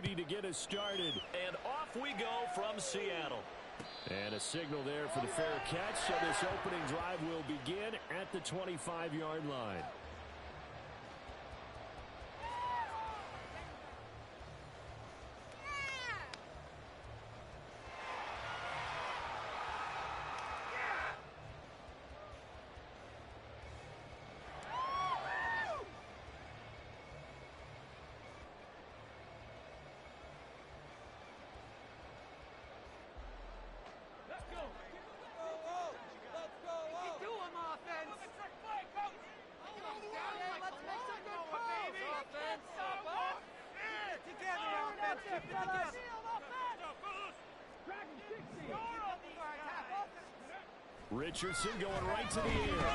Moody to get us started. And off we go from Seattle. And a signal there for the fair catch. So this opening drive will begin at the 25-yard line. Richardson going right to the air.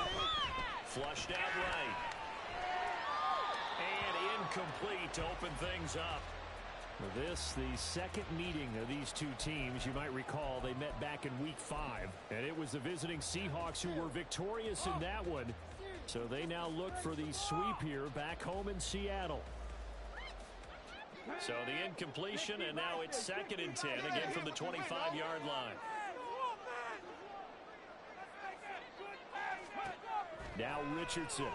Flushed out right. And incomplete to open things up. This, the second meeting of these two teams. You might recall they met back in Week 5. And it was the visiting Seahawks who were victorious in that one. So they now look for the sweep here back home in Seattle. So the incompletion, and now it's 2nd and 10, again from the 25-yard line. Now Richardson. And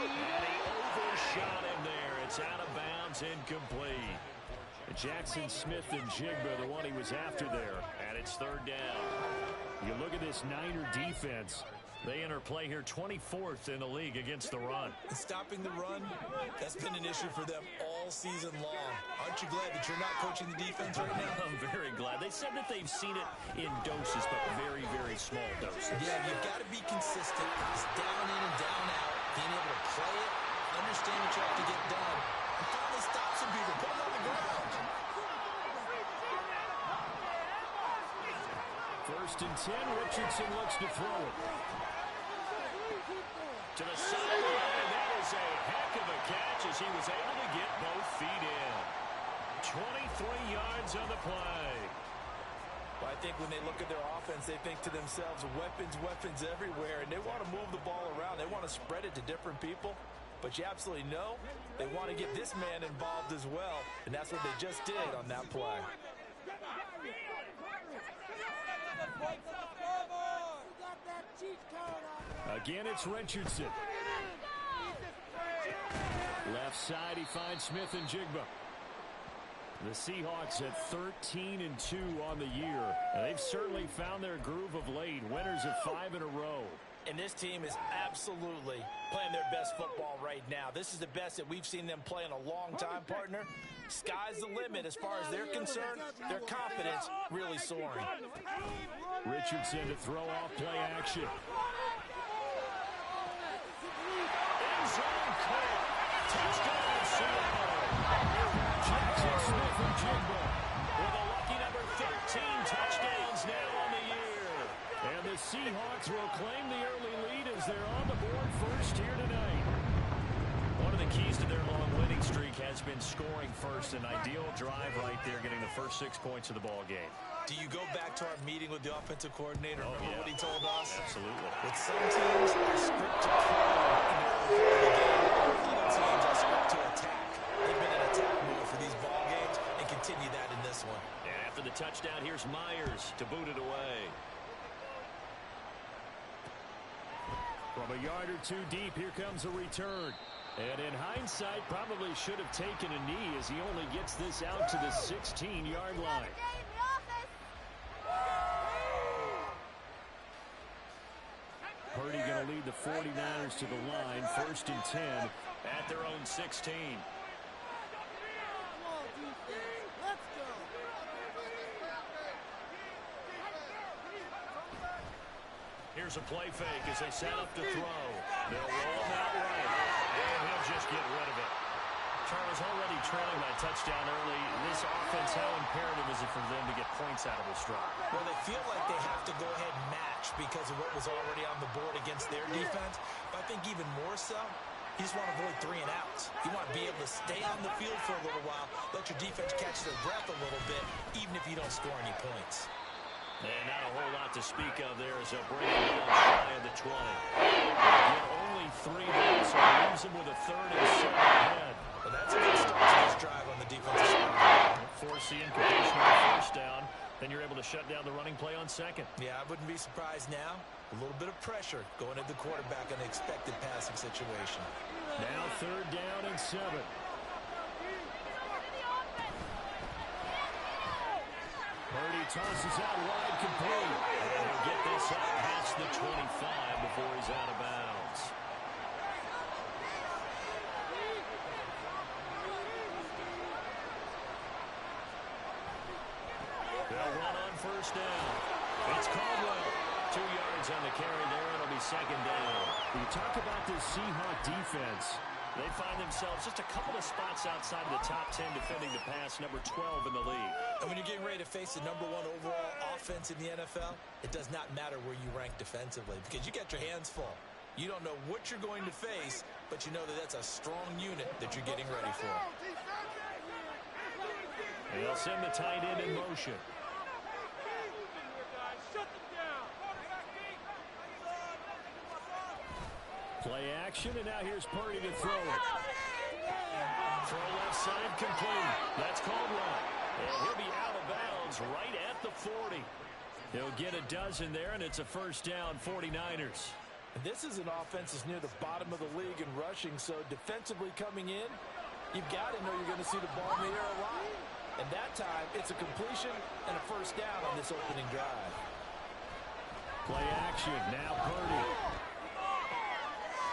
he overshot him there. It's out of bounds, incomplete. Jackson Smith-Njigba, the one he was after there. And it's 3rd down. You look at this Niner defense. They enter play here 24th in the league against the run. And stopping the run, that's been an issue for them all season long. Aren't you glad that you're not coaching the defense right now? I'm very glad. They said that they've seen it in doses, but very, very small doses. Yeah, you've got to be consistent. It's down in and down out. Being able to play it, understand what you have to get done, and finally stop some people, put them on the ground. 1st and 10, Richardson looks to throw it. To the sideline, and that is a heck of a catch as he was able to get both feet in. 23 yards on the play. Well, I think when they look at their offense, they think to themselves, weapons, weapons everywhere, and they want to move the ball around. They want to spread it to different people. But you absolutely know they want to get this man involved as well, and that's what they just did on that play. Again, it's Richardson. Left side, he finds Smith-Njigba. The Seahawks at 13-2 on the year. And they've certainly found their groove of late. Winners of 5 in a row. And this team is absolutely playing their best football right now. This is the best that we've seen them play in a long time, partner. Sky's the limit as far as they're concerned. Their confidence really soaring. Richardson to throw off play action. End zone caught. Touchdown, Seattle. Jackson Smith-Njigba with a lucky number 13 touchdowns now on the year. And the Seahawks will claim the early lead as they're on the board first here tonight. One of the keys to their long winning streak has been scoring first. An ideal drive right there, getting the first 6 points of the ball game. Do you go back to our meeting with the offensive coordinator? Remember what he told us? Absolutely. With some teams, I script to play in the early part of the game. Other teams, I script to attack. They've been in attack mode for these ball games and continue that in this one. And after the touchdown, here's Myers to boot it away. From a yard or two deep, here comes a return. And in hindsight, probably should have taken a knee as he only gets this out to the 16-yard line. Purdy going to lead the 49ers to the line, 1st and 10 at their own 16. Here's a play fake as they set up to throw. They'll roll him out right, and he'll just get rid of it. Charles, already trailing by a touchdown early. This offense, how imperative is it for them to get points out of this drive? Well, they feel like they have to go ahead and match because of what was already on the board against their defense. But I think even more so, you just want to avoid 3 and outs. You want to be able to stay on the field for a little while, let your defense catch their breath a little bit, even if you don't score any points. And not a whole lot to speak of there as they'll bring him down shy of the 20. Get only 3 there, so leaves him with a 3rd and 7 ahead. Well, that's force the incompletion on the first down, then you're able to shut down the running play on second. Yeah, I wouldn't be surprised now. A little bit of pressure going at the quarterback in an expected passing situation. Now 3rd down and 7. Purdy tosses out wide, complete. And he'll get this up past the 25 before he's out of bounds. They'll run on 1st down. It's Caldwell. 2 yards on the carry there. It'll be 2nd down. You talk about this Seahawk defense. They find themselves just a couple of spots outside of the top 10 defending the pass, number 12 in the league. And when you're getting ready to face the number 1 overall offense in the NFL, it does not matter where you rank defensively because you got your hands full. You don't know what you're going to face, but you know that that's a strong unit that you're getting ready for. And they'll send the tight end in motion. Play action, and now here's Purdy to throw it. Throw left side complete. That's Caldwell. And he'll be out of bounds right at the 40. He'll get a dozen there, and it's a 1st down, 49ers. And this is an offense that's near the bottom of the league in rushing, so defensively coming in, you've got to know you're going to see the ball in the air a lot. And that time, it's a completion and a 1st down on this opening drive. Play action, now Purdy.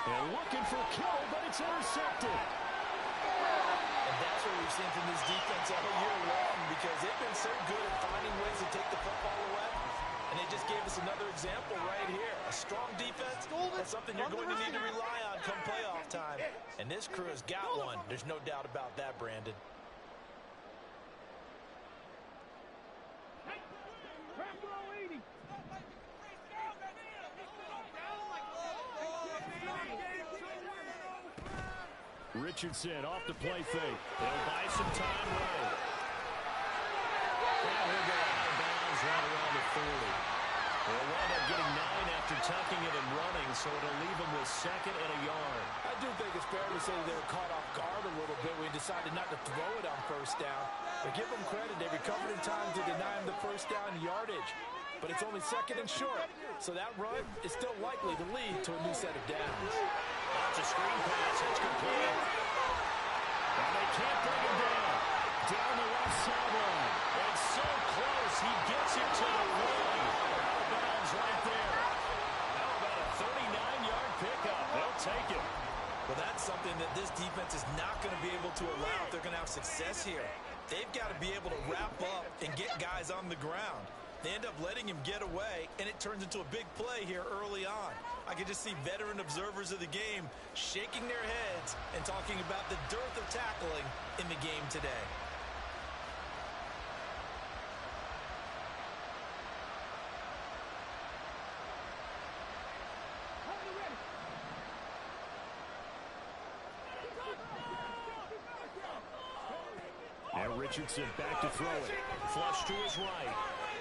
And looking for Kittle, but it's intercepted. And that's what we've seen from this defense all year long because they've been so good at finding ways to take the football away. And they just gave us another example right here. A strong defense, that's something you're going to need to rely on come playoff time. And this crew has got one. There's no doubt about that, Brandon. Richardson off the play fake. They'll buy some time right. And he'll go out of bounds right around the 40. They'll wind up getting 9 after tucking it and running, so it'll leave them with 2nd and a yard. I do think it's fair to say they were caught off guard a little bit when he decided not to throw it on 1st down. But give them credit. They recovered in time to deny him the 1st down yardage. But it's only 2nd and short. So that run is still likely to lead to a new set of downs. That's a screen pass. It's complete. And they can't bring him down. Down the left sideline. It's so close. He gets it to the line. Out of bounds right there. How about a 39-yard pickup? They'll take it. Well, that's something that this defense is not going to be able to allow if they're going to have success here. They've got to be able to wrap up and get guys on the ground. They end up letting him get away, and it turns into a big play here early on. I can just see veteran observers of the game shaking their heads and talking about the dearth of tackling in the game today. And Richardson back to throw it. Flush to his right.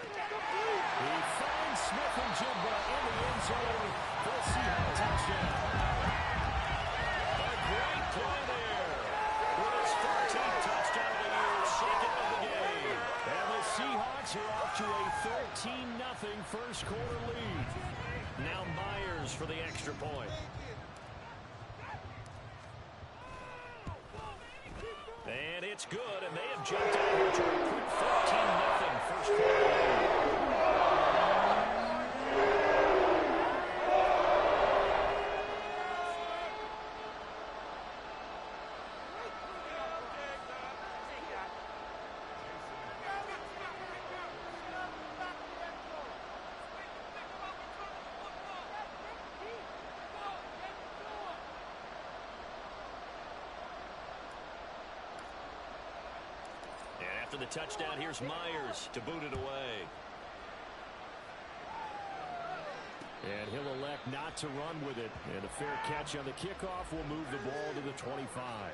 He finds Smith-Njigba in the end zone for a Seahawks touchdown. A great play there. With his 14th touchdown of the year, 2nd of the game. And the Seahawks are off to a 13-0 first quarter lead. Now Myers for the extra point. And it's good, and they have jumped out here to a quick 14-0 first quarter lead. After the touchdown, here's Myers to boot it away. And he'll elect not to run with it. And a fair catch on the kickoff will move the ball to the 25.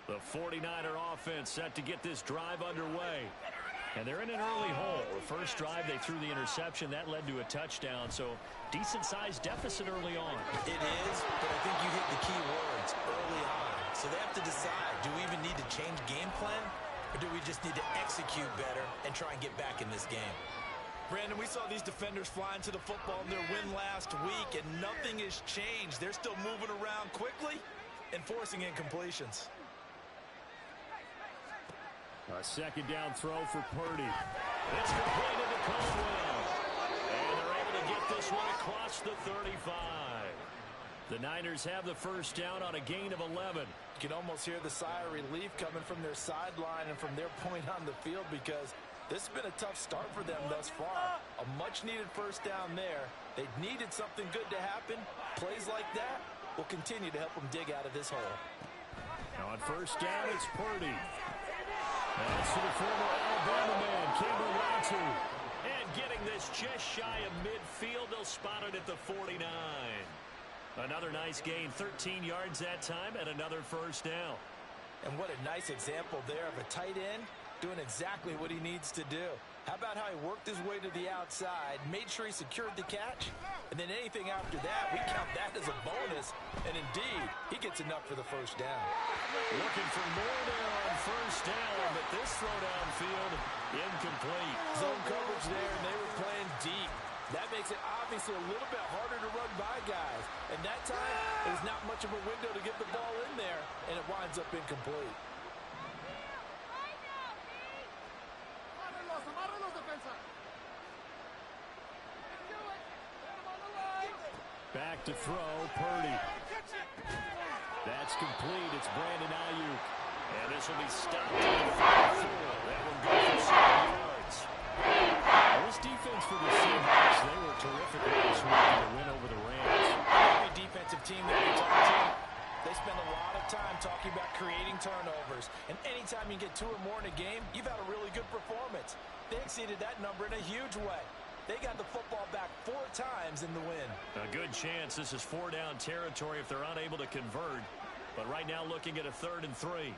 The 49er offense set to get this drive underway. And they're in an early hole. The first drive, they threw the interception. That led to a touchdown. So decent-sized deficit early on. It is, but I think you hit the key words early on. So they have to decide, do we even need to change game plan? Or do we just need to execute better and try and get back in this game? Brandon, we saw these defenders flying to the football in their win last week, and nothing has changed. They're still moving around quickly and forcing incompletions. A second down throw for Purdy. It's completed to Caldwell. And they're able to get this one across the 35. The Niners have the first down on a gain of 11. You can almost hear the sigh of relief coming from their sideline and from their point on the field, because this has been a tough start for them thus far. A much-needed first down there. They needed something good to happen. Plays like that will continue to help them dig out of this hole. Now on first down, it's Purdy. That's to the former Alabama man, Cameron Latu. And getting this just shy of midfield, they'll spot it at the 49. Another nice gain, 13 yards that time, and another first down. And what a nice example there of a tight end doing exactly what he needs to do. How about how he worked his way to the outside, made sure he secured the catch, and then anything after that, we count that as a bonus. And indeed, he gets enough for the first down. Looking for more there on first down, but this throw downfield, incomplete. Zone coverage there, and they were playing deep. That makes it obviously a little bit harder to run by guys. And that time, there's not much of a window to get the ball in there, and it winds up incomplete. Back to throw, Purdy. That's complete. It's Brandon Ayuk. And this will be stopped at 44. That one goes for 7 yards. Well, this defense for the Seahawks, they were terrific last week in the win over the Rams. Every defensive team that we talk to, they spend a lot of time talking about creating turnovers. And anytime you get 2 or more in a game, you've had a really good performance. They exceeded that number in a huge way. They got the football back 4 times in the win. A good chance this is 4-down territory if they're unable to convert. But right now looking at a 3rd and 3.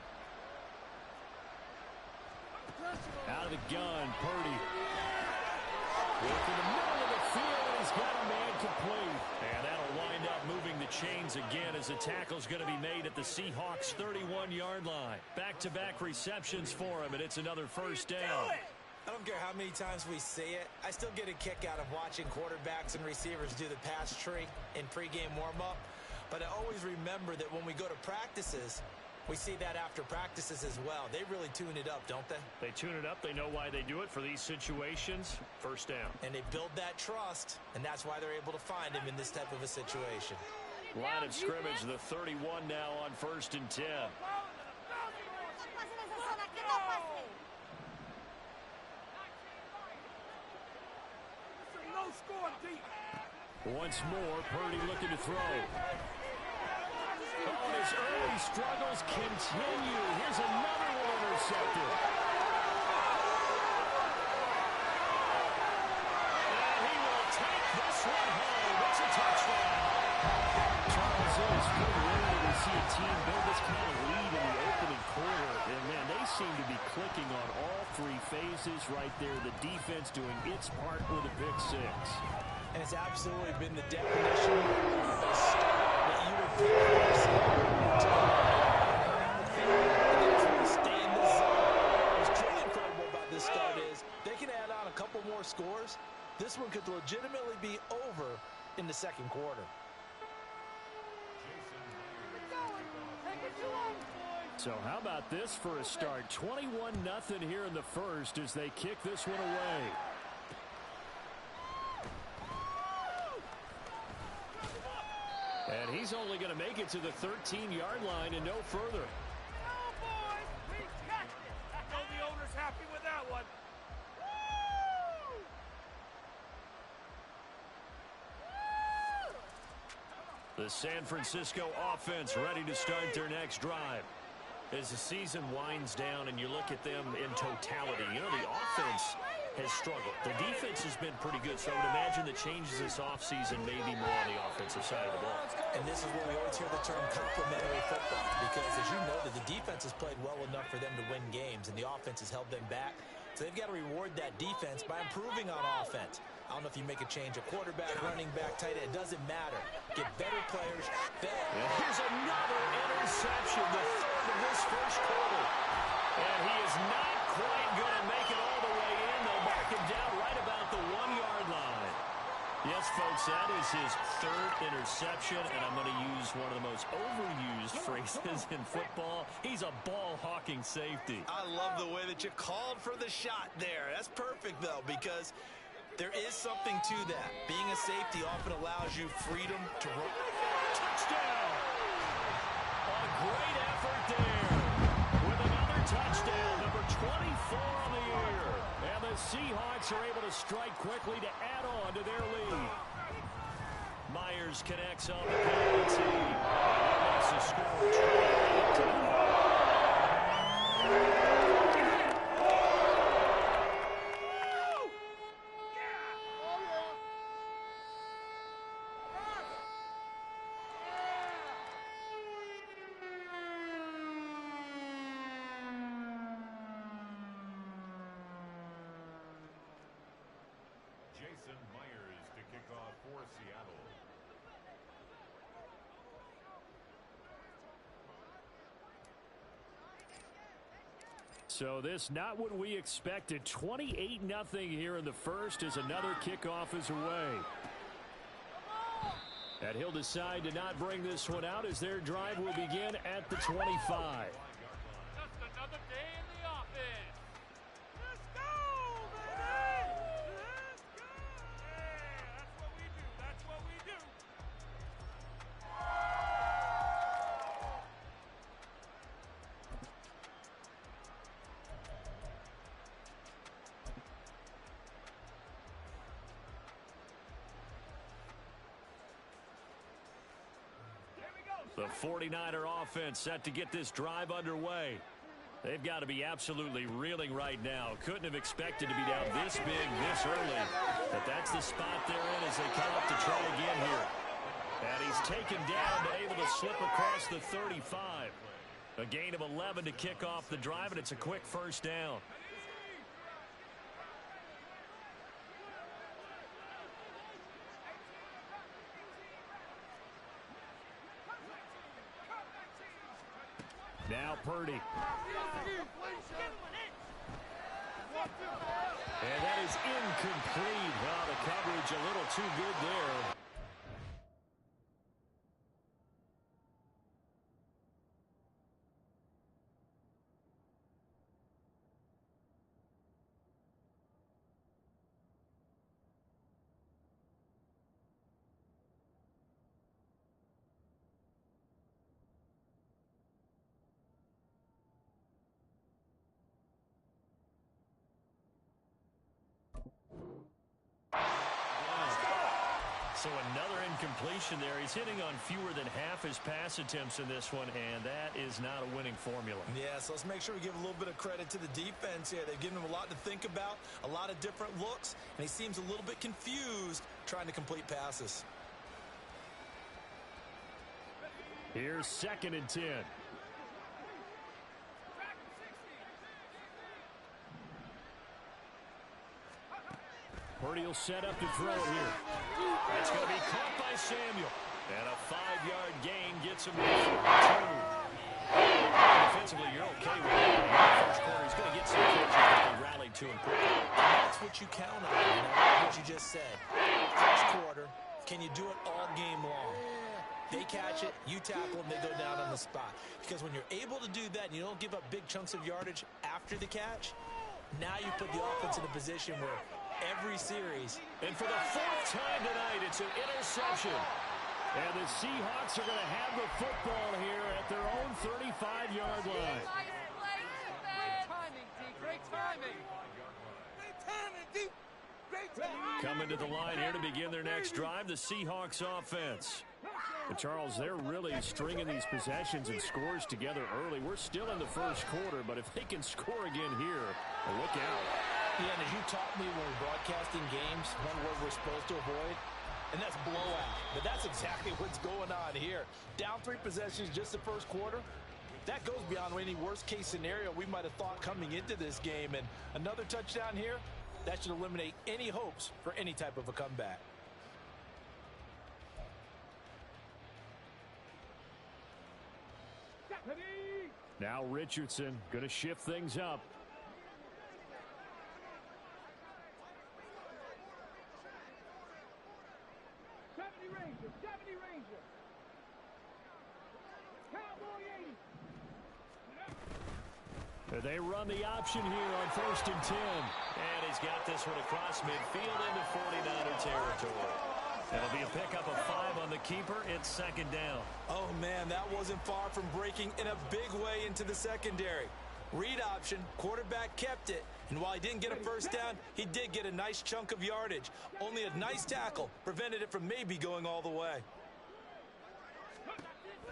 Out of the gun, Purdy. Working the middle of the field, and he's got a man complete. And that'll wind up moving the chains again as the tackle's going to be made at the Seahawks' 31-yard line. Back-to-back receptions for him, and it's another first down. I don't care how many times we say it, I still get a kick out of watching quarterbacks and receivers do the pass tree in pregame warm-up. But I always remember that when we go to practices, we see that after practices as well. They really tune it up, don't they? They tune it up. They know why they do it for these situations. First down. And they build that trust, and that's why they're able to find him in this type of a situation. Line of scrimmage, the 31 now on 1st and 10. Once more, Purdy looking to throw. Oh, his early struggles continue. Here's another one intercepted. And he will take this one home. It's a touchdown. Charles, it is pretty rare that we see a team build this kind of lead in the opening quarter. And, man, they seem to be clicking on all 3 phases right there. The defense doing its part with a pick 6. And it's absolutely been the definition of a start that you would pick for yourself. Stay in the zone. What's truly incredible about this start is they can add on a couple more scores. This one could legitimately be over in the second quarter. So how about this for a start? 21-0 here in the first as they kick this one away. And he's only going to make it to the 13-yard line and no further. I know the owner's happy with that one. The San Francisco offense ready to start their next drive. As the season winds down and you look at them in totality, you know, the offense has struggled. The defense has been pretty good, so I would imagine the changes this offseason may be more on the offensive side of the ball. And this is where we always hear the term complementary football, because as you know, that the defense has played well enough for them to win games, and the offense has held them back. So they've got to reward that defense by improving on offense. I don't know if you make a change at quarterback, running back, tight end. It doesn't matter. Get better players. Here's another interception, the third of this first quarter. And he is not quite going to make it all the way in. They'll mark him down right about the 1-yard line. Yes, folks, that is his third interception, and I'm going to use one of the most overused phrases in football. He's a ball-hawking safety. I love the way that you called for the shot there. That's perfect, though, because there is something to that. Being a safety often allows you freedom to run. Touchdown! A great effort there with another touchdown, number 24 on the year. And the Seahawks are able to strike quickly to add on to their lead. Myers connects on the penalty. That makes the score 28-9. Jason Myers to kick off for Seattle. So this not what we expected. 28-0 here in the first as another kickoff is away. And he'll decide to not bring this one out as their drive will begin at the 25. Just another day in the office. Let's go, baby! Let's go! Yeah, that's what we do. That's what we do. The 49er offense set to get this drive underway. They've got to be absolutely reeling right now. Couldn't have expected to be down this big this early. But that's the spot they're in as they come up to try again here. And he's taken down, but able to slip across the 35. A gain of 11 to kick off the drive, and it's a quick first down. Now Purdy. And that is incomplete. Well, the coverage a little too good there. So another incompletion there. He's hitting on fewer than half his pass attempts in this one, and that is not a winning formula. Yeah, so let's make sure we give a little bit of credit to the defense here. They've given him a lot to think about, a lot of different looks, and he seems a little bit confused trying to complete passes. Here's 2nd and 10. Purdy will set up to throw it here. That's going to be caught by Samuel. And a 5-yard gain gets him to 42. Defensively, you're okay with it. In the first quarter, he's going to get some catches that they rallied to him quickly. That's what you count on, you know, what you just said. First quarter, can you do it all game long? They catch it, you tackle them, they go down on the spot. Because when you're able to do that and you don't give up big chunks of yardage after the catch, now you put the offense in a position where every series. And for the 4th time tonight, it's an interception. And the Seahawks are going to have the football here at their own 35-yard line. Great timing, D. Great timing. Great timing, D. Great timing. Coming to the line here to begin their next drive, the Seahawks offense. And Charles, they're really stringing these possessions and scores together early. We're still in the first quarter, but if they can score again here, well, look out. Yeah, and as you taught me when we're broadcasting games, one word we're supposed to avoid, and that's blowout. But that's exactly what's going on here. Down 3 possessions just the first quarter. That goes beyond any worst-case scenario we might have thought coming into this game. And another touchdown here, that should eliminate any hopes for any type of a comeback. Now Richardson going to shift things up. They run the option here on 1st and 10. And he's got this one across midfield into 49er territory. It'll be a pickup of 5 on the keeper. It's 2nd down. Oh, man, that wasn't far from breaking in a big way into the secondary. Read option, quarterback kept it. And while he didn't get a first down, he did get a nice chunk of yardage. Only a nice tackle prevented it from maybe going all the way.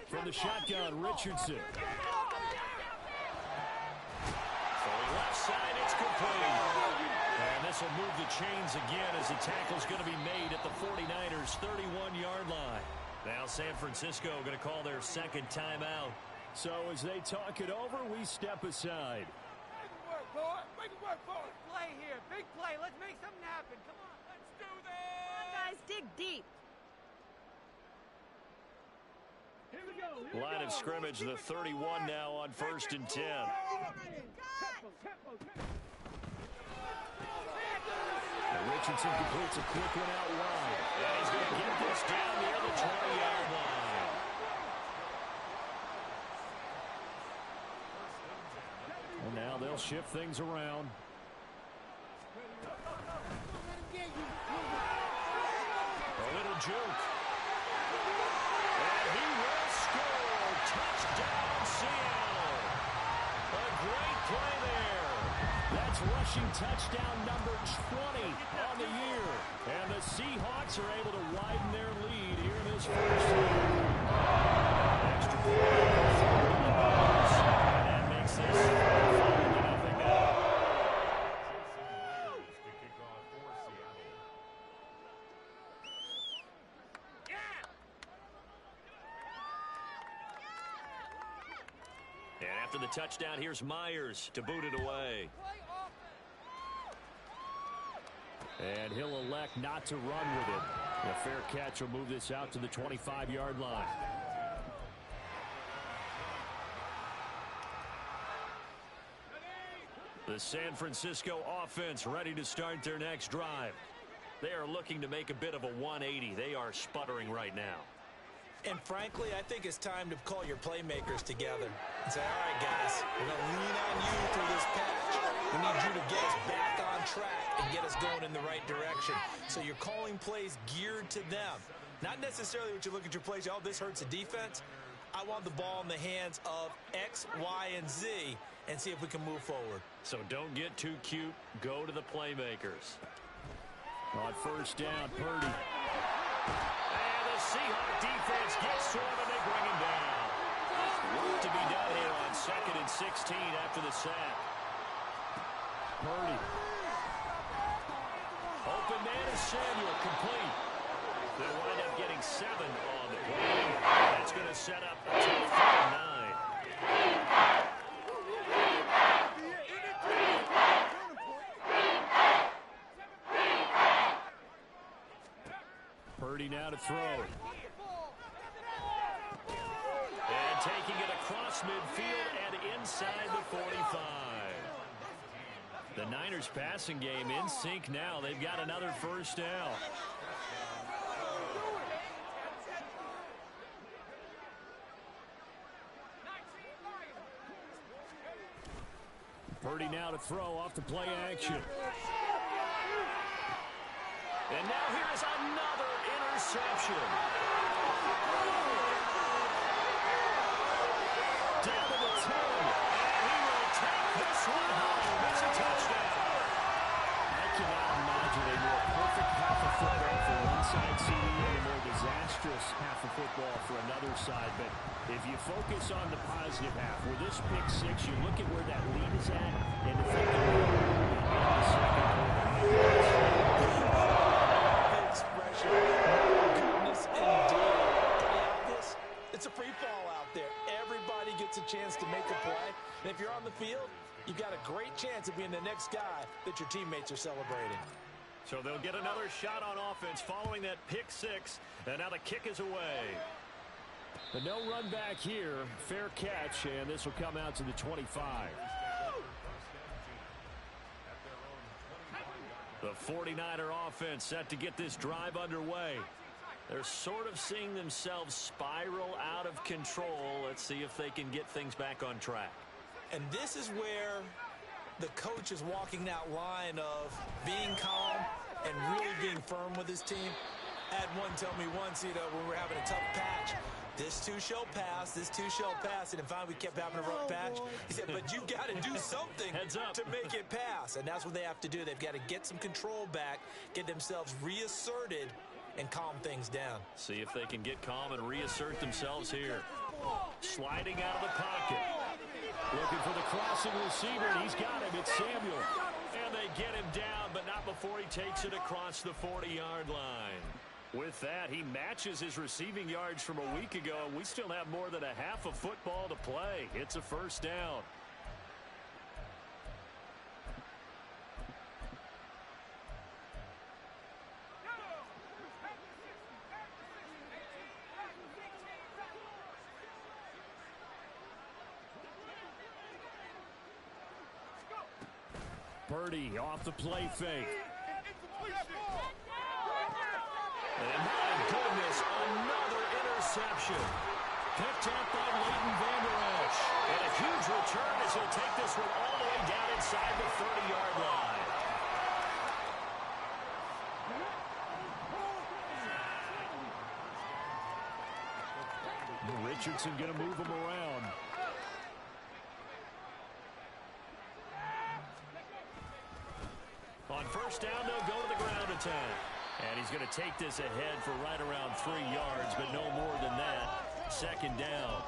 From the shotgun, Richardson. Left side, it's complete. And this will move the chains again as the tackle's going to be made at the 49ers' 31-yard line. Now San Francisco going to call their 2nd timeout. So as they talk it over, we step aside. Make it work, boy. Make it work, boy. Play here. Big play. Let's make something happen. Come on. Let's do this. Come on, guys. Dig deep. Line of scrimmage, the 31 now on 1st and 10. Richardson completes a quick one out wide. And he's going to get this down near the 20-yard line. And now they'll shift things around. A little juke. And he will score. Touchdown, Seattle. A great play there. That's rushing touchdown number 20 on the year. And the Seahawks are able to widen their lead here in this first half. Extra point. And that makes this 5-0 now. To kick off for Seattle. And after the touchdown, here's Myers to boot it away. And he'll elect not to run with it. A fair catch will move this out to the 25-yard line. The San Francisco offense ready to start their next drive. They are looking to make a bit of a 180. They are sputtering right now. And frankly, I think it's time to call your playmakers together and say, all right, guys, we're going to lean on you through this patch. We need you to get us back on track and get us going in the right direction. So you're calling plays geared to them. Not necessarily what you look at your plays, oh, this hurts the defense. I want the ball in the hands of X, Y, and Z and see if we can move forward. So don't get too cute. Go to the playmakers. On 1st down, Purdy. And the Seahawk defense gets to him and they bring him down. Work to be done here on 2nd and 16 after the sack. Purdy. Open man is Samuel, complete. They'll wind up getting 7 on the play. That's going to set up a 12-9. Purdy now to throw. And taking it across midfield and inside the 45. The Niners passing game in sync now. They've got another first down. Purdy now to throw off the play action. And now here's another interception. Down to the 10. And he will take this one home. It's a touchdown. I cannot imagine a more perfect half of football for one side CD and a more disastrous half of football for another side. But if you focus on the positive half, with this pick six, you look at where that lead is at, and if they can go in the second The expression, oh, goodness indeed. Pretty obvious. It's a free fall out there. Everybody gets a chance to make a play. And if you're on the field, you've got a great chance of being the next guy that your teammates are celebrating. So they'll get another shot on offense following that pick six. And now the kick is away. But no run back here. Fair catch, and this will come out to the 25. The 49er offense set to get this drive underway. They're sort of seeing themselves spiral out of control. Let's see if they can get things back on track. And this is where the coach is walking that line of being calm and really being firm with his team. I had one tell me once, when we were having a tough patch, this too shall pass, this too shall pass. And finally, we kept having a rough patch. He said, but you got to do something to make it pass. And that's what they have to do. They've got to get some control back, get themselves reasserted, and calm things down. See if they can get calm and reassert themselves here. Sliding out of the pocket. Looking for the crossing receiver, and he's got him. It's Samuel. And they get him down, but not before he takes it across the 40-yard line. With that, he matches his receiving yards from a week ago, and we still have more than a half of football to play. It's a first down. Purdy off the play fake. And my goodness, another interception. Picked up by Leighton Vander Esch. And a huge return as he'll take this one all the way down inside the 30-yard line. Richardson going to move him around. On first down, they'll go to the ground attack. And he's going to take this ahead for right around 3 yards, but no more than that. Second down.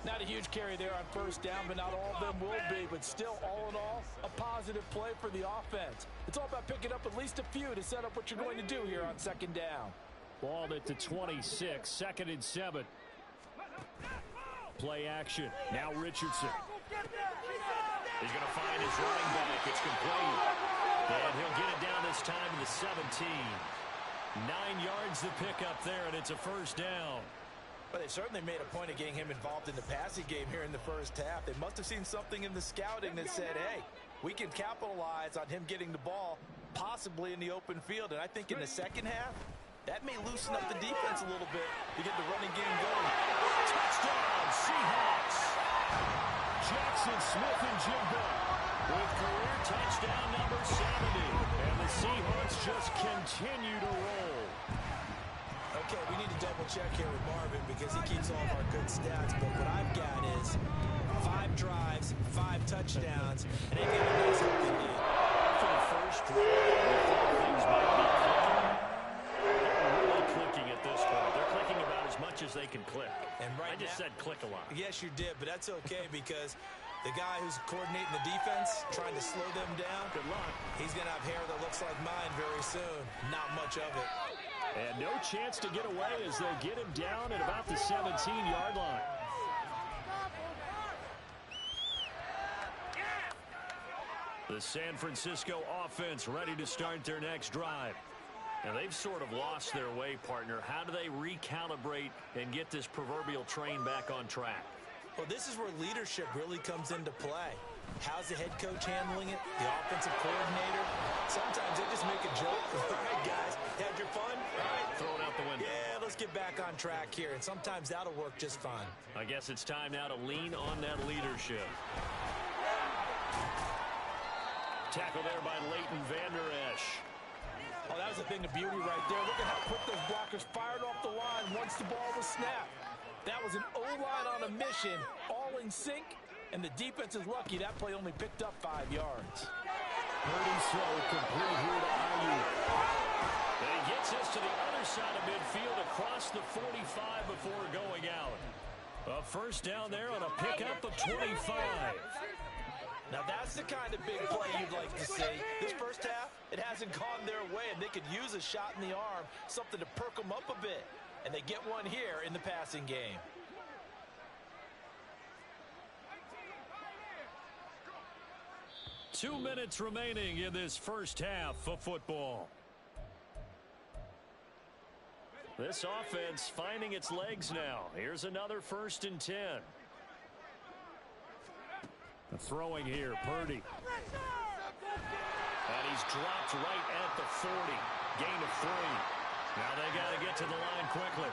Not a huge carry there on first down, but not all of them will be. But still, all in all, a positive play for the offense. It's all about picking up at least a few to set up what you're going to do here on second down. Ball at the 26, 2nd and 7. Play action. Now Richardson. He's going to find his running back. It's complete. And he'll get it down this time to the 17. 9 yards to pick up there, and it's a first down. But they certainly made a point of getting him involved in the passing game here in the first half. They must have seen something in the scouting that said, hey, we can capitalize on him getting the ball, possibly in the open field. And I think in the second half, that may loosen up the defense a little bit to get the running game going. Touchdown, Seahawks. Jackson Smith-Njigba with career touchdown number 70. And the Seahawks just continue to roll. Okay, we need to double check here with Marvin because he keeps all of our good stats. But what I've got is 5 drives, 5 touchdowns, and they've got to do something new. For the first drive, we thought things might be clicking. They're really clicking at this point. They're clicking about as much as they can click. And I just said click a lot. Yes, you did, but that's okay because the guy who's coordinating the defense, trying to slow them down, Good luck. he's going to have hair that looks like mine very soon. Not much of it. And no chance to get away as they'll get him down at about the 17-yard line. The San Francisco offense ready to start their next drive. And they've sort of lost their way, partner. How do they recalibrate and get this proverbial train back on track? Well, this is where leadership really comes into play. How's the head coach handling it? The offensive coordinator? Sometimes they just make a joke. All right, guys, had your fun? All right, Throw it out the window. yeah, let's get back on track here. And sometimes that'll work just fine. I guess it's time now to lean on that leadership. Tackle there by Leighton Vander Esch. Oh, that was a thing of beauty right there. Look at how quick those blockers fired off the line once the ball was snapped. That was an O-line on a mission, all in sync, and the defense is lucky that play only picked up 5 yards. Purdy's throw complete here to Ayuk. They get Gets this to the other side of midfield across the 45 before going out. A first down there on a pickup of 25. Now that's the kind of big play you'd like to see. This first half, it hasn't gone their way, and they could use a shot in the arm, something to perk them up a bit. And they get one here in the passing game. Two minutes remaining in this first half of football. This offense finding its legs now. Here's another 1st and 10. Throwing here, Purdy. And he's dropped right at the 40. Gain of 3. Now they got to get to the line quickly.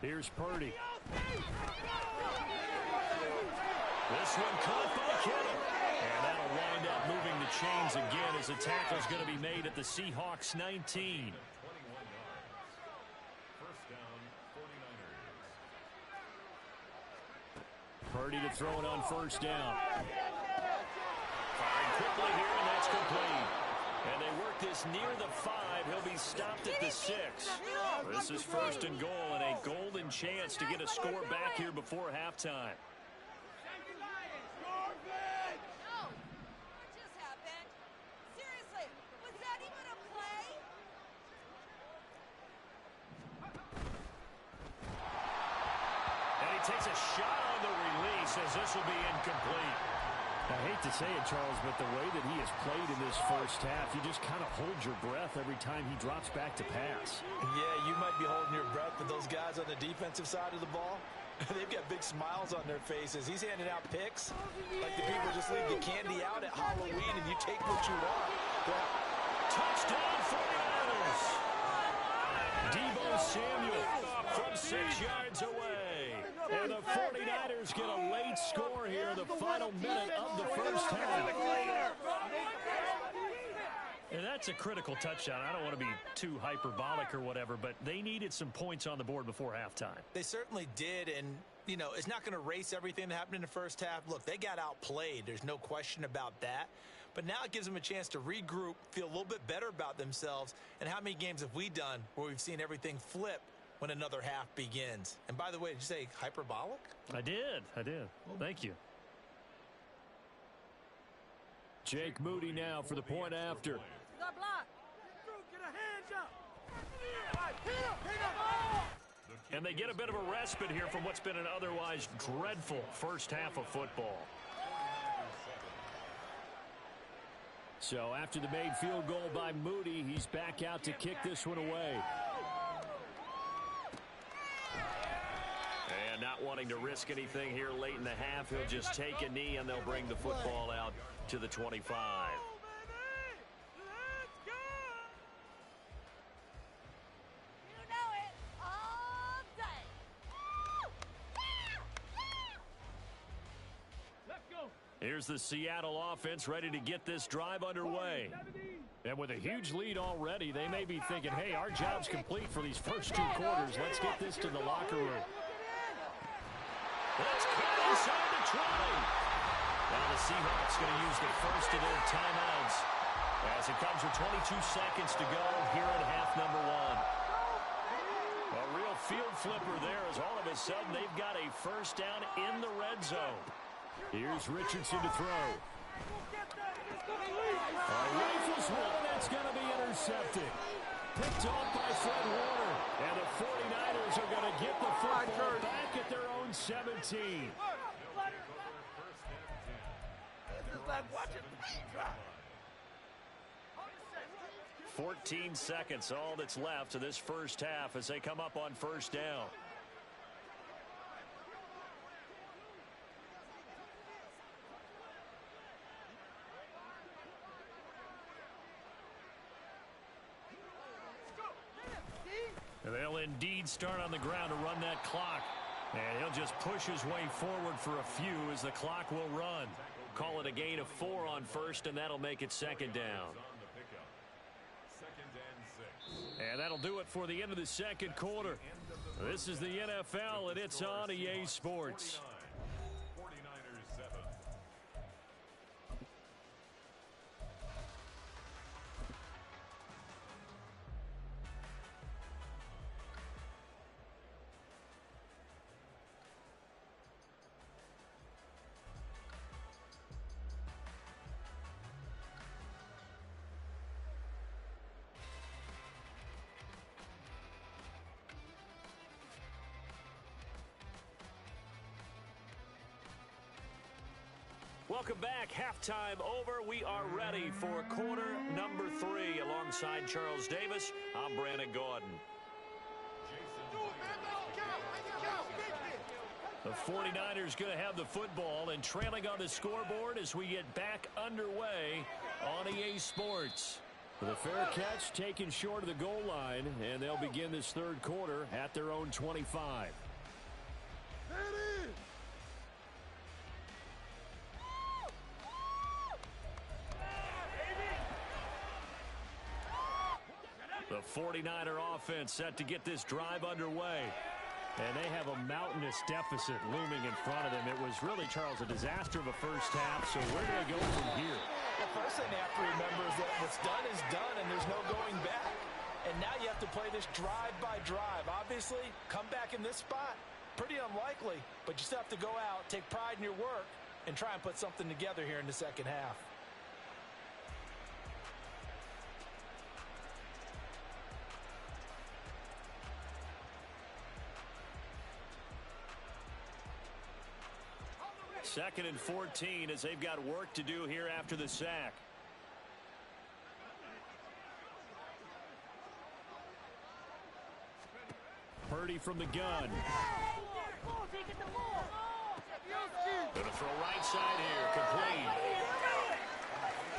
Here's Purdy. This one caught by Kittle. And that'll wind up moving the chains again as the tackle's going to be made at the Seahawks 19. Purdy to throw it on first down. Firing quickly here, and that's complete. And they work this near the 5. He'll be stopped at the 6. This is 1st and goal, and a golden chance to get a score back here before halftime. Takes a shot on the release as this will be incomplete. I hate to say it, Charles, but the way that he has played in this first half, you just kind of hold your breath every time he drops back to pass. Yeah, you might be holding your breath, but those guys on the defensive side of the ball, they've got big smiles on their faces. He's handing out picks like the people just leave the candy out at Halloween and you take what you want. Touchdown 49ers! Deebo Samuel from 6 yards away. And the 49ers get a late score here in the final minute of the first half. And that's a critical touchdown. I don't want to be too hyperbolic or whatever, but they needed some points on the board before halftime. They certainly did, and, you know, it's not going to erase everything that happened in the first half. Look, they got outplayed. There's no question about that. But now it gives them a chance to regroup, feel a little bit better about themselves. And how many games have we done where we've seen everything flip when another half begins? And by the way, did you say hyperbolic? I did. Well, thank you. Jake Moody now for the point after. And they get a bit of a respite here from what's been an otherwise dreadful first half of football. So after the made field goal by Moody, he's back out to kick this one away. And not wanting to risk anything here late in the half, he'll just take a knee and they'll bring the football out to the 25. Here's the Seattle offense ready to get this drive underway. And with a huge lead already, they may be thinking, hey, our job's complete for these first 2 quarters. Let's get this to the locker room. Let's cut inside the 20. Now the Seahawks going to use the first of their timeouts as it comes with 22 seconds to go here in half number 1. A real field flipper there as all of a sudden they've got a first down in the red zone. Here's Richardson to throw. Rifles one, that's going to be intercepted. Picked off by Fred Warner. And the 49ers are going to get the football back at their own 17. 14 seconds, all that's left of this first half as they come up on first down. They'll indeed start on the ground to run that clock. And he'll just push his way forward for a few as the clock will run. Call it a gain of 4 on first, and that'll make it second down. And that'll do it for the end of the second quarter. This is the NFL, and it's on EA Sports. Welcome back. Halftime over. We are ready for quarter number 3. Alongside Charles Davis, I'm Brandon Gaudin. The 49ers going to have the football and trailing on the scoreboard as we get back underway on EA Sports. The fair catch taken short of the goal line, and they'll begin this third quarter at their own 25. The 49er offense set to get this drive underway. And they have a mountainous deficit looming in front of them. It was really, Charles, a disaster of a first half. So where do they go from here? The first thing they have to remember is that what's done is done, and there's no going back. And now you have to play this drive by drive. Obviously, come back in this spot, pretty unlikely. But you still have to go out, take pride in your work, and try and put something together here in the second half. Second and 14 as they've got work to do here after the sack. Purdy from the gun. Going to throw right side here, complete.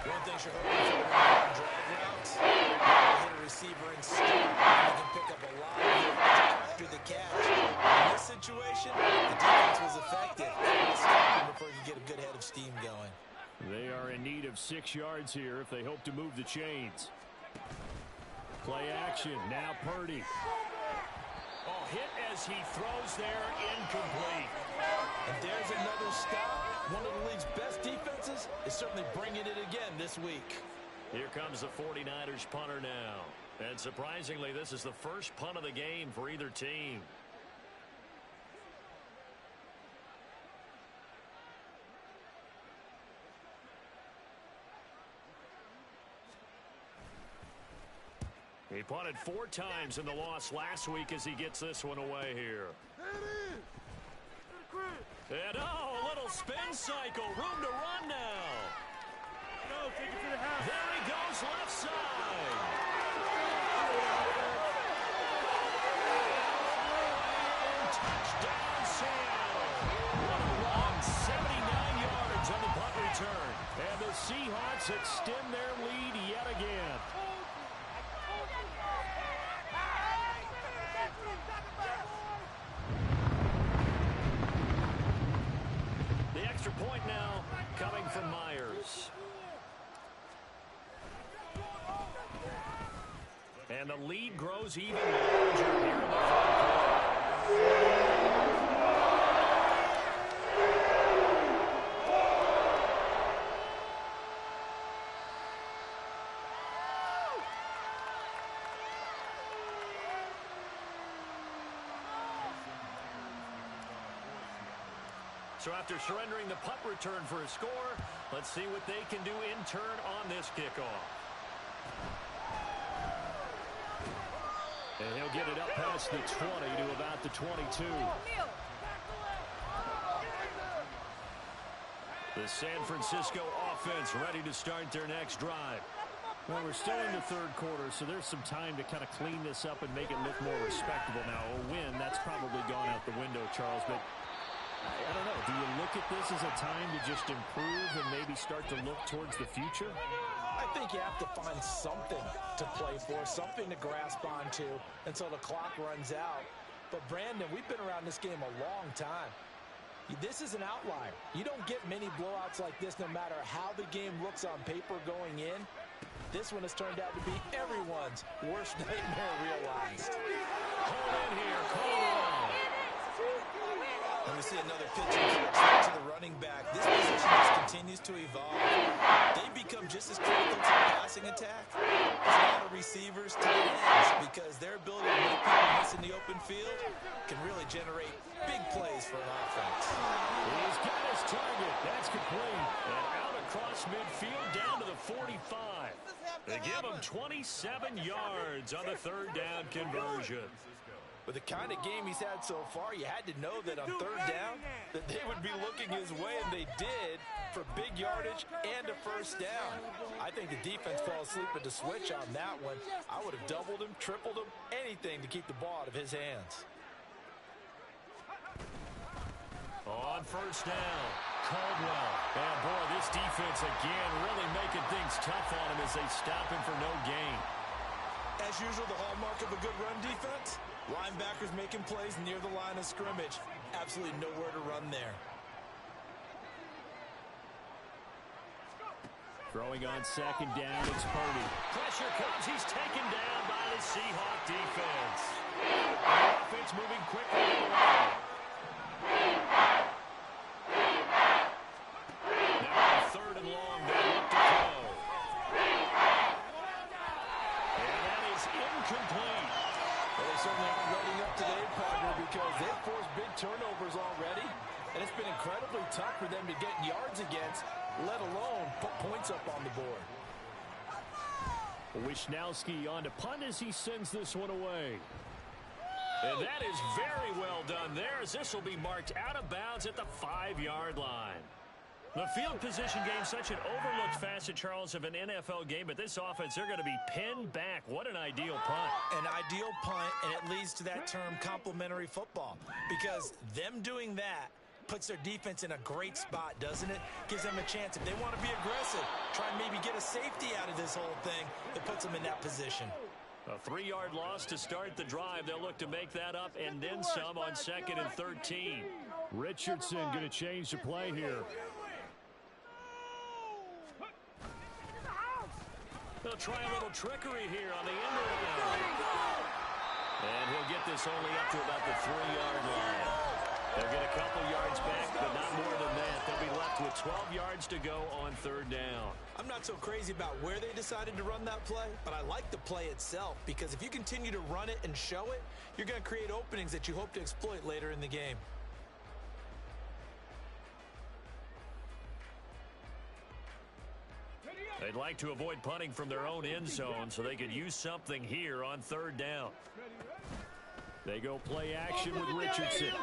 One thing you're hoping for drag routes, hit a receiver and stop. You can pick up a lot of yards after the catch. In this situation, the defense was effective. Stop him before he could get a good head of steam going. They are in need of 6 yards here if they hope to move the chains. Play action. Now Purdy. Oh, hit as he throws there, incomplete. And there's another stop. One of the league's best defenses is certainly bringing it again this week. Here comes the 49ers punter now. And surprisingly, this is the first punt of the game for either team. He punted 4 times in the loss last week as he gets this one away here. And oh, a little spin cycle. Room to run now. Take it to the house. There he goes, left side. Touchdown, Seattle. What a run. 79 yards on the punt return. And the Seahawks extend their lead yet again. The extra point now coming from Myers. And the lead grows even larger here in the third quarter. So after surrendering the punt return for a score, let's see what they can do in turn on this kickoff. And he'll get it up past the 20 to about the 22. The San Francisco offense ready to start their next drive. Well, we're still in the third quarter, so there's some time to kind of clean this up and make it look more respectable. Now, a win, that's probably gone out the window, Charles, but I don't know. Do you look at this as a time to just improve and maybe start to look towards the future? I think you have to find something to play for, something to grasp onto until the clock runs out. But, Brandon, we've been around this game a long time. This is an outlier. You don't get many blowouts like this no matter how the game looks on paper going in. This one has turned out to be everyone's worst nightmare realized. Hold in here, call. And we see another pitch to the running back. This position just continues to evolve. They become just as critical to the passing attack as a lot of receivers, tight ends, because their ability to make people miss in the open field can really generate big plays for an offense. He's got his target. That's complete. And out across midfield down to the 45. They give him 27 yards on the third down conversion. With the kind of game he's had so far, you had to know that on third down that they would be looking his way, and they did, for big yardage and a first down. I think the defense fell asleep at the switch on that one. I would have doubled him, tripled him, anything to keep the ball out of his hands. On first down, Caldwell. And boy, this defense again really making things tough on him as they stop him for no gain. As usual, the hallmark of a good run defense, linebackers making plays near the line of scrimmage. Absolutely nowhere to run there. Throwing on second down, it's Purdy. Pressure comes, he's taken down by the Seahawk defense. The offense moving quickly along. Now on third and long, they look to throw. And that is incomplete. Well, they certainly aren't running up today, partner, because they've forced big turnovers already, and it's been incredibly tough for them to get yards against, let alone put points up on the board. Wishnowski on to punt as he sends this one away. And that is very well done there, as this will be marked out of bounds at the 5-yard line. The field position game, such an overlooked facet, Charles, of an NFL game, but this offense, they're going to be pinned back. What an ideal punt. An ideal punt, and it leads to that term complementary football, because them doing that puts their defense in a great spot, doesn't it? Gives them a chance. If they want to be aggressive, try and maybe get a safety out of this whole thing, it puts them in that position. A 3-yard loss to start the drive. They'll look to make that up and then some on 2nd and 13. Richardson going to change the play here. They'll try a little trickery here on the end around. And he'll get this only up to about the 3-yard line. They'll get a couple yards back, but not more than that. They'll be left with 12 yards to go on third down. I'm not so crazy about where they decided to run that play, but I like the play itself, because if you continue to run it and show it, you're going to create openings that you hope to exploit later in the game. They'd like to avoid punting from their own end zone so they could use something here on third down. They go play action with Richardson. And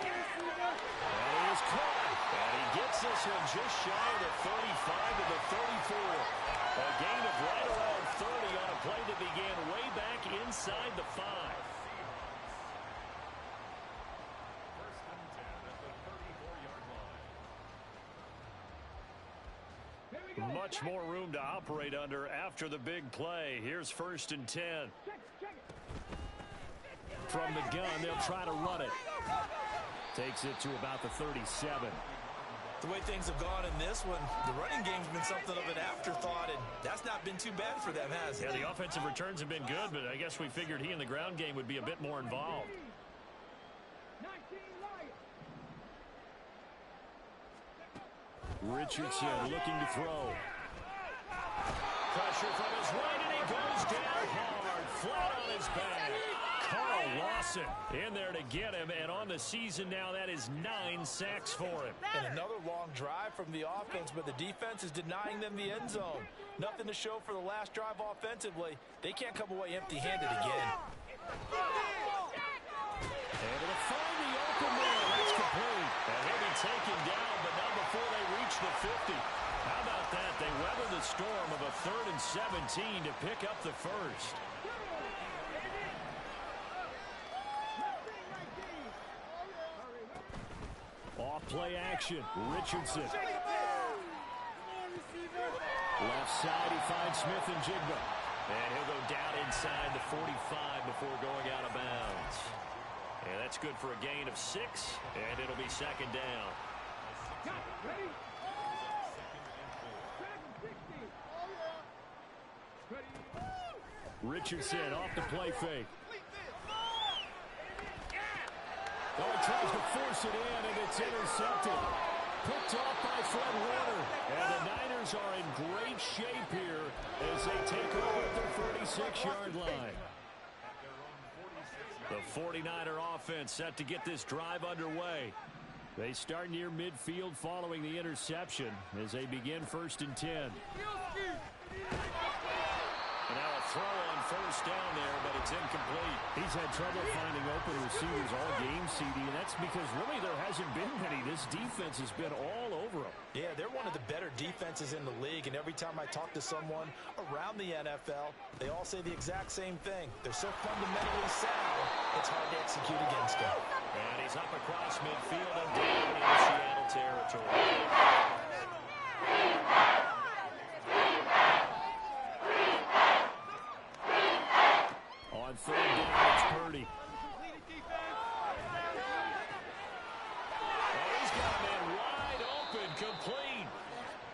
he is caught. And he gets this one just shy of the 35 to the 34. A gain of right around 30 on a play that began way back inside the 5. Much more room to operate under after the big play. Here's 1st and 10. From the gun, they'll try to run it. Takes it to about the 37. The way things have gone in this one, the running game's been something of an afterthought, and that's not been too bad for them, has it? Yeah, the offensive returns have been good, but I guess we figured he in the ground game would be a bit more involved. Richardson looking to throw. Pressure from his right, and he goes down hard, flat on his back. Carl Lawson in there to get him, and on the season now, that is 9 sacks for him. And another long drive from the offense, but the defense is denying them the end zone. Nothing to show for the last drive offensively. They can't come away empty-handed again. Able to find the open man. That's complete. And he'll be taken down, but not before they reach the 50. How about that? They weather the storm of a 3rd and 17 to pick up the first. Off play action. Richardson. Left side, he finds Smith and Jigba. And he'll go down inside the 45 before going out of bounds. And that's good for a gain of 6, and it'll be 2nd down. Richardson off the play fake. Oh, he tries to force it in, and it's intercepted. Picked off by Fred Warner. And the Niners are in great shape here as they take over at their 46-yard line. The 49er offense set to get this drive underway. They start near midfield following the interception as they begin 1st and 10. And now a throw on 1st down there, but It's incomplete. He's had trouble finding open receivers all game, CD, and that's because really there hasn't been many. This defense has been all over them. Yeah, they're one of the better defenses in the league, and every time I talk to someone around the NFL, they all say the exact same thing. They're so fundamentally sound, it's hard to execute against them. And he's up across midfield and down into Seattle territory. On third down, it's Purdy. Oh, he's got a man wide open, complete.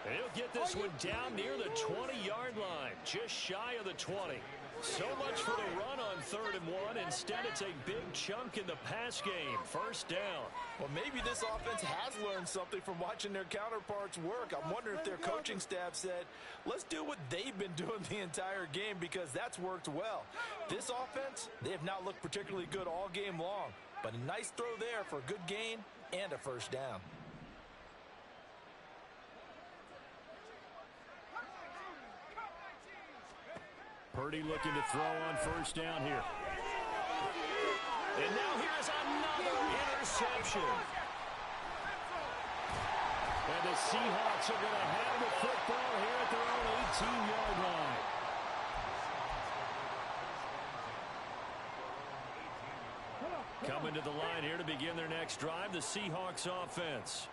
And he'll get this one down near the 20-yard line, just shy of the 20. So much for the run on 3rd and 1. Instead, it's a big chunk in the pass game. First down. Well, maybe this offense has learned something from watching their counterparts work. I'm wondering if their coaching staff said, let's do what they've been doing the entire game, because that's worked well. This offense, they have not looked particularly good all game long, but a nice throw there for a good gain and a first down. Purdy looking to throw on first down here. And now here's another interception. And the Seahawks are going to have the football here at their own 18-yard line. Coming to the line here to begin their next drive, the Seahawks offense.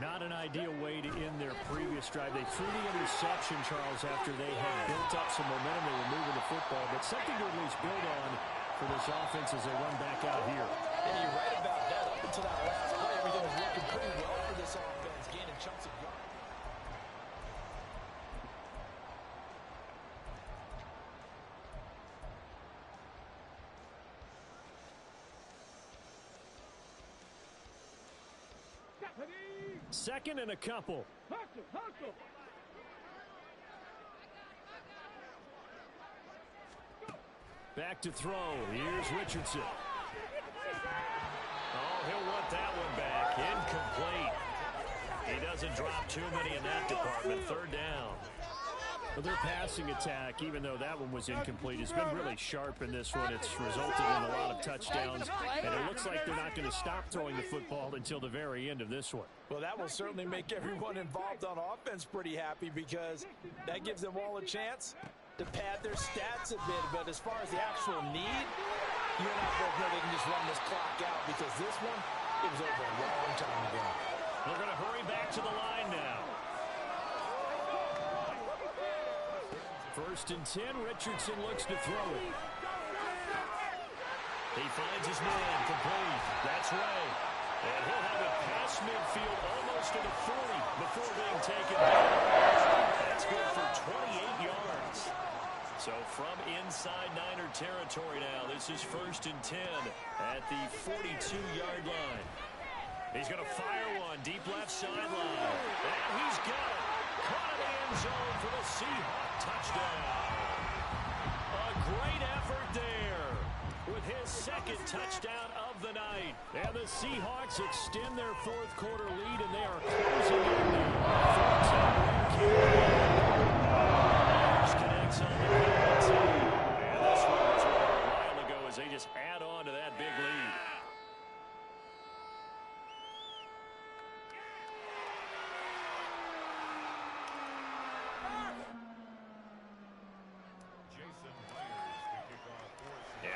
Not an ideal way to end their previous drive. They threw the interception, Charles, after they had built up some momentum. They were moving the football, but something to at least build on for this offense as they run back out here. And you're right about that. Up until that last play, everything was working pretty well for this offense, gaining chunks of yards. Second and a couple. Back to throw. Here's Richardson. Oh, he'll want that one back. Incomplete. He doesn't drop too many in that department. Third down. Well, their passing attack, even though that one was incomplete, has been really sharp in this one. It's resulted in a lot of touchdowns, and it looks like they're not going to stop throwing the football until the very end of this one. Well, that will certainly make everyone involved on offense pretty happy, because that gives them all a chance to pad their stats a bit. But as far as the actual need, you and I both know they can just run this clock out, because this one, it was over a long time ago. They're going to hurry back to the line now. First and 10, Richardson looks to throw it. He finds his man, complete. That's Ray. And he'll have it past midfield, almost to the 40 before being taken down. That's good for 28 yards. So from inside Niner territory now, this is first and 10 at the 42-yard line. He's going to fire one, deep left sideline. And he's got it. Caught in the end zone for the Seahawks touchdown. A great effort there with his second touchdown of the night. And the Seahawks extend their fourth quarter lead, and they are closing in now. 14 Myers connects on the penalty. And this one was a while ago as they just add on to that big lead.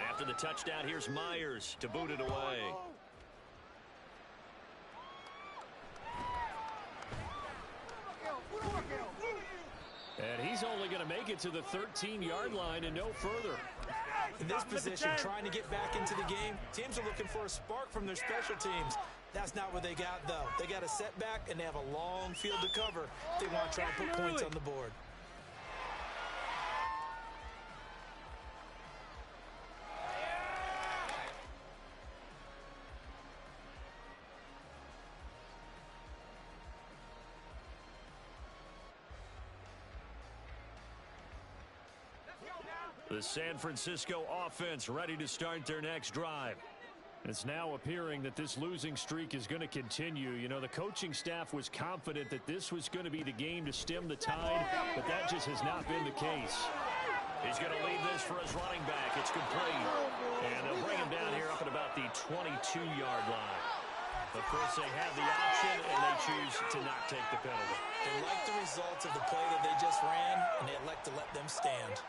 After the touchdown, here's Myers to boot it away. And he's only going to make it to the 13-yard line and no further. In this position, trying to get back into the game, teams are looking for a spark from their special teams. That's not what they got, though. They got a setback, and they have a long field to cover if they want to try and put points on the board. The San Francisco offense ready to start their next drive. It's now appearing that this losing streak is going to continue. You know, the coaching staff was confident that this was going to be the game to stem the tide, but that just has not been the case. He's going to lead this for his running back. It's complete. And they'll bring him down here up at about the 22-yard line. Of course, they have the option, and they choose to not take the penalty. They like the results of the play that they just ran, and they elect to let them stand.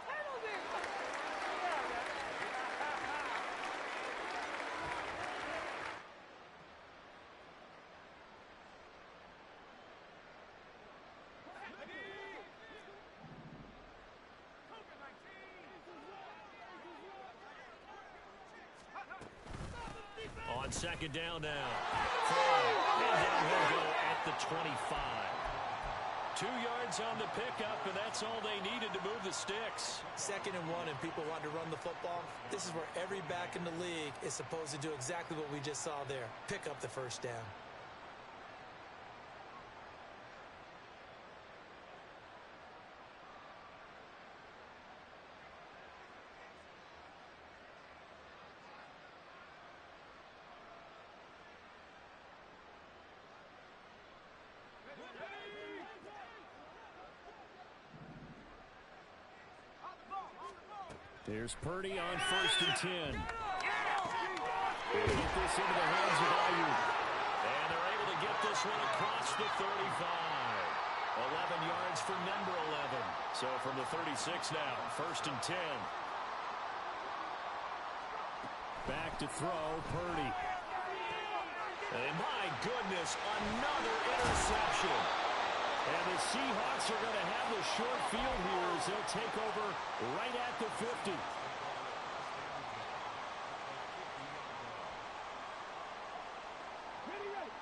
On second down now. And down he'll go at the 25. 2 yards on the pickup, and that's all they needed to move the sticks. 2nd and 1, and people want to run the football. This is where every back in the league is supposed to do exactly what we just saw there. Pick up the first down. Here's Purdy on 1st and 10. They get this into the hands of Ayuk. And they're able to get this one across the 35. 11 yards for number 11. So from the 36 now, 1st and 10. Back to throw, Purdy. And my goodness, another interception. And the Seahawks are going to have the short field here as they'll take over right at the 50.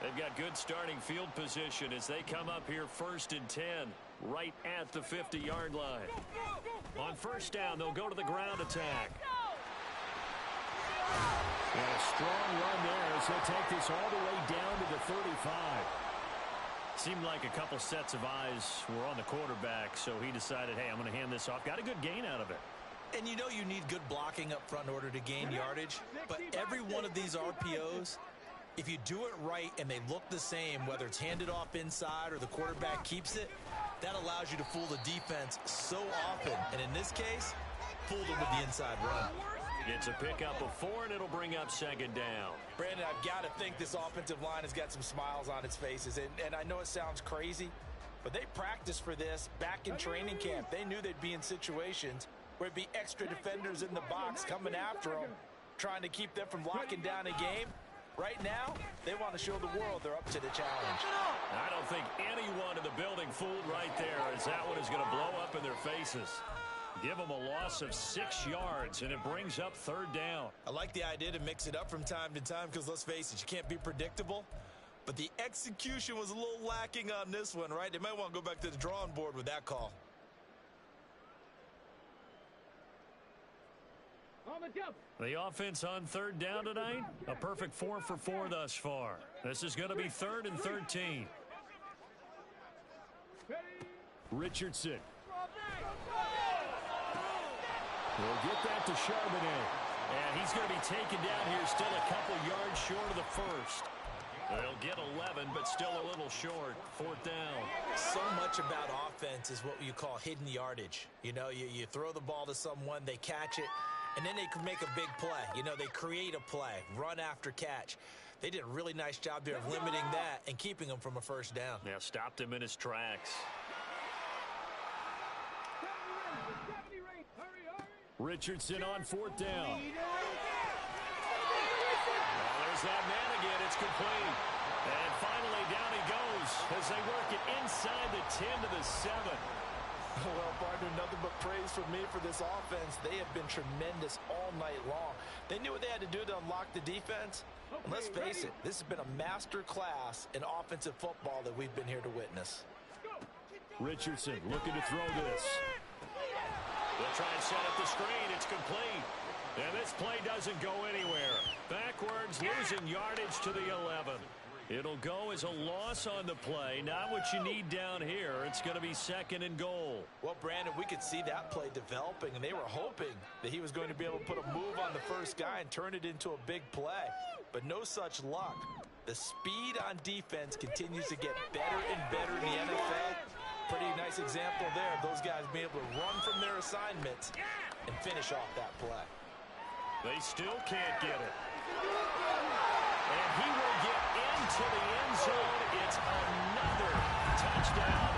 They've got good starting field position as they come up here 1st and 10, right at the 50-yard line. On 1st down, they'll go to the ground attack. And a strong run there as he'll take this all the way down to the 35. Seemed like a couple sets of eyes were on the quarterback, so he decided, hey, I'm going to hand this off. Got a good gain out of it. And you know you need good blocking up front in order to gain yardage. But every one of these RPOs, if you do it right and they look the same, whether it's handed off inside or the quarterback keeps it, that allows you to fool the defense so often. And in this case, fooled them with the inside run. It's a pickup of 4, and it'll bring up 2nd down. Brandon, I've got to think this offensive line has got some smiles on its faces. And I know it sounds crazy, but they practiced for this back in training camp. They knew they'd be in situations where it'd be extra defenders in the box coming after them, trying to keep them from locking down a game. Right now, they want to show the world they're up to the challenge. I don't think anyone in the building fooled right there, as that one is going to blow up in their faces. Give them a loss of 6 yards, and it brings up 3rd down. I like the idea to mix it up from time to time because, let's face it, you can't be predictable. But the execution was a little lacking on this one, right? They might want to go back to the drawing board with that call. The offense on 3rd down tonight, a perfect 4 for 4 thus far. This is going to be 3rd and 13. Richardson. We'll get that to Charbonnet. And he's going to be taken down here still a couple yards short of the 1st. They'll get 11, but still a little short. 4th down. So much about offense is what you call hidden yardage. You know, you throw the ball to someone, they catch it, and then they can make a big play. You know, they create a play, run after catch. They did a really nice job there of limiting that and keeping him from a 1st down. Now stopped him in his tracks. Richardson on 4th down. There's that man again. It's complete. And finally down he goes as they work it inside the 10 to the 7. Well, partner, nothing but praise from me for this offense. They have been tremendous all night long. They knew what they had to do to unlock the defense. And let's face it, this has been a master class in offensive football that we've been here to witness. Richardson looking to throw this. They'll try and set up the screen. It's complete. And this play doesn't go anywhere. Backwards, losing yardage to the 11. It'll go as a loss on the play. Not what you need down here. It's going to be 2nd and goal. Well, Brandon, we could see that play developing, and they were hoping that he was going to be able to put a move on the 1st guy and turn it into a big play. But no such luck. The speed on defense continues to get better and better in the NFL. Pretty nice example there of those guys being able to run from their assignments and finish off that play. They still can't get it. And he will get into the end zone. It's another touchdown.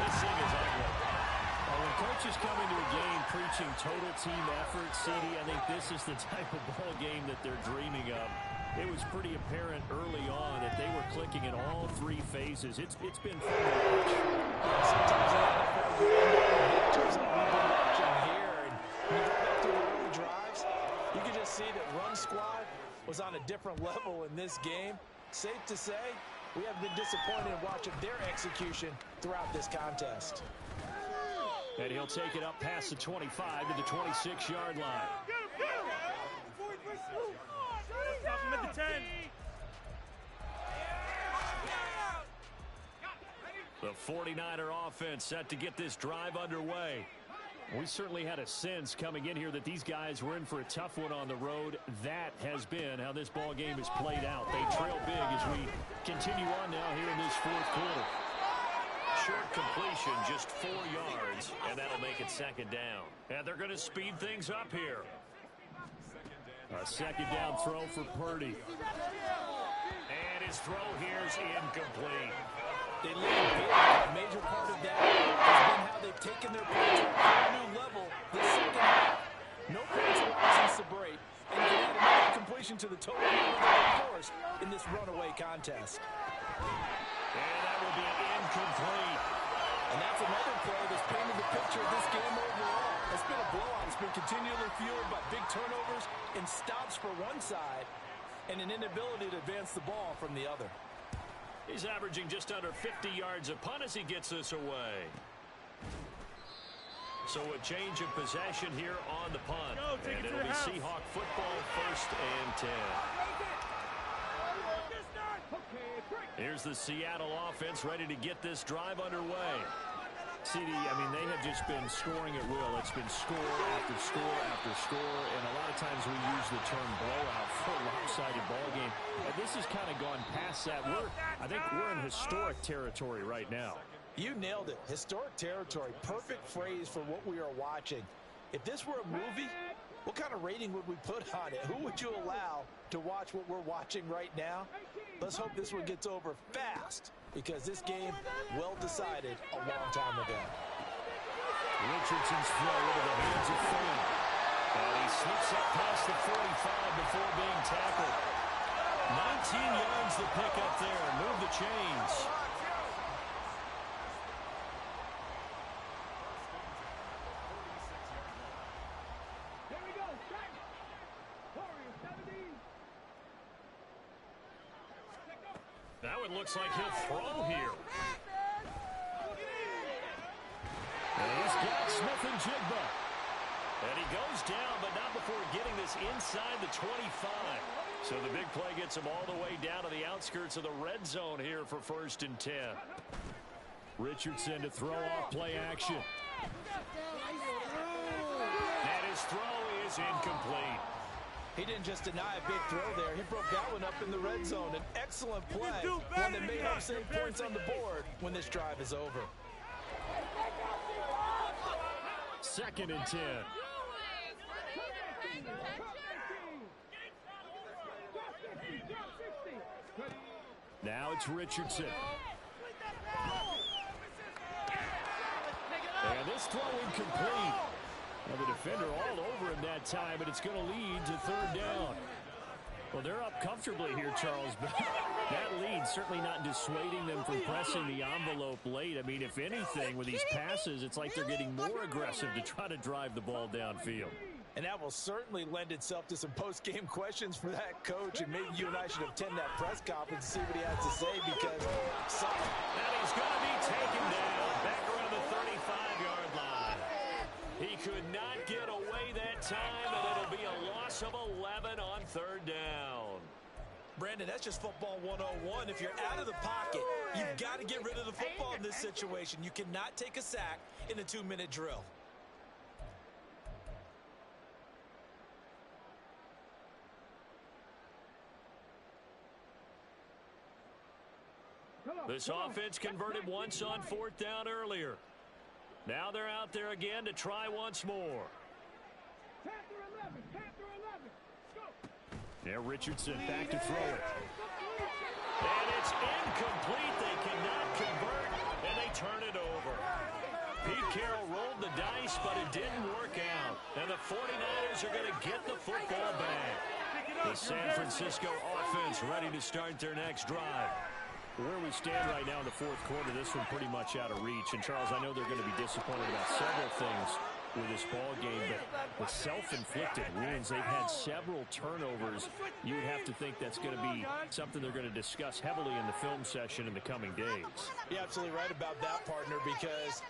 This thing is ugly. Well, when coaches come into a game preaching total team effort, CD, I think this is the type of ball game that they're dreaming of. It was pretty apparent early on that they were clicking in all three phases. It's been fun to watch. Sometimes in the NFL, you end up with victors like we've been watching here. And when you go back to the early drives, you can just see that run squad was on a different level in this game. Safe to say, we have been disappointed in watching their execution throughout this contest. And he'll take it up past the 25 to the 26-yard line. Stop him at the 10. The 49er offense set to get this drive underway. We certainly had a sense coming in here that these guys were in for a tough one on the road. That has been how this ball game has played out. They trail big as we continue on now here in this fourth quarter. Short completion, just 4 yards, and that'll make it second down. And they're going to speed things up here. A second down throw for Purdy. And his throw here is incomplete. They lead big. A major part of that has been how they've taken their play to a whole new level this second half. No points allowed since the break, and you can add another completion to the total number they've forced in this runaway contest. And that will be incomplete. And that's another play that's painted the picture of this game overall. It's been a blowout. It's been continually fueled by big turnovers and stops for one side and an inability to advance the ball from the other. He's averaging just under 50 yards a punt as he gets this away. So a change of possession here on the punt. And it'll be Seahawk football, 1st and 10. Here's the Seattle offense ready to get this drive underway. CD, I mean, they have just been scoring at will. It's been score after score after score, and a lot of times we use the term blowout for a lopsided ball game. And this has kind of gone past that. I think we're in historic territory right now. You nailed it. Historic territory. Perfect phrase for what we are watching. If this were a movie, what kind of rating would we put on it? Who would you allow to watch what we're watching right now? Let's hope this one gets over fast, because this game, well decided a long time ago. Richardson's throw into the hands of Finn. And he slips up past the 45 before being tackled. 19 yards to pick up there. Move the chains. That one looks like he'll throw here. And he's got Smith-Njigba. And he goes down, but not before getting this inside the 25. So the big play gets him all the way down to the outskirts of the red zone here for 1st and 10. Richardson to throw off play action. And his throw is incomplete. He didn't just deny a big throw there. He broke that one up in the red zone. An excellent play. One that may help save points on the board when this drive is over. 2nd and 10. Now it's Richardson. And this throw incomplete. Now the defender all over him that time, but it's going to lead to 3rd down. Well, they're up comfortably here, Charles, but that lead certainly not dissuading them from pressing the envelope late. I mean, if anything, with these passes, it's like they're getting more aggressive to try to drive the ball downfield. And that will certainly lend itself to some post-game questions for that coach, and maybe you and I should attend that press conference and see what he has to say, because And he's going to be taken down back around the 35-yard line. He could not get away that time, and it'll be a loss of 11 on 3rd down. Brandon, that's just football 101. If you're out of the pocket, you've got to get rid of the football in this situation. You cannot take a sack in a 2-minute drill. This offense converted once on 4th down earlier. Now they're out there again to try once more. Now Richardson back to throw it. And it's incomplete. They cannot convert, and they turn it over. Pete Carroll rolled the dice, but it didn't work out. And the 49ers are going to get the football back. The San Francisco offense ready to start their next drive. Where we stand right now in the 4th quarter, this one pretty much out of reach. And, Charles, I know they're going to be disappointed about several things with this ball game, but the self-inflicted wounds, they've had several turnovers. You would have to think that's going to be something they're going to discuss heavily in the film session in the coming days. You're absolutely right about that, partner, because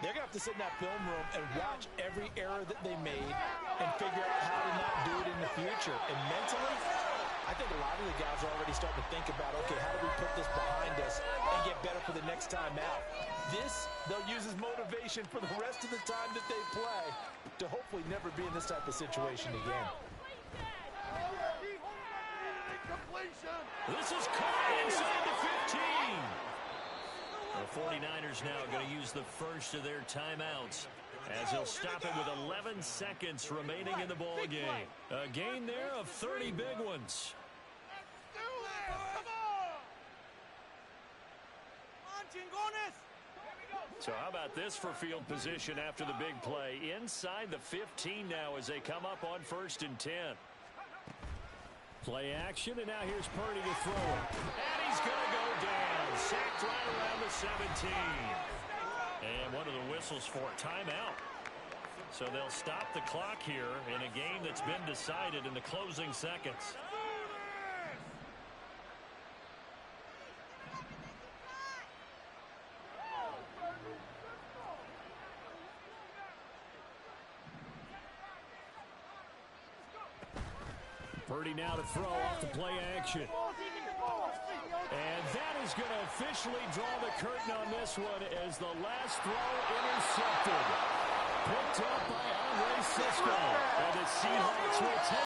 they're going to have to sit in that film room and watch every error that they made and figure out how to not do it in the future. And mentally, I think a lot of the guys are already starting to think about, okay, how do we put this behind us and get better for the next time out? This, they'll use as motivation for the rest of the time that they play to hopefully never be in this type of situation again. This is caught inside the 15. The 49ers now going to use the first of their timeouts as they'll stop it with 11 seconds remaining in the ball game. A gain there of 30 big ones. So how about this for field position after the big play? Inside the 15 now as they come up on 1st and 10. Play action, and now here's Purdy to throw it. And he's going to go down. Sacked right around the 17. And one of the whistles for a timeout. So they'll stop the clock here in a game that's been decided in the closing seconds. Purdy now to throw off the play action. And that is going to officially draw the curtain on this one as the last throw intercepted. Picked up by Andre Cisco. And the Seahawks will take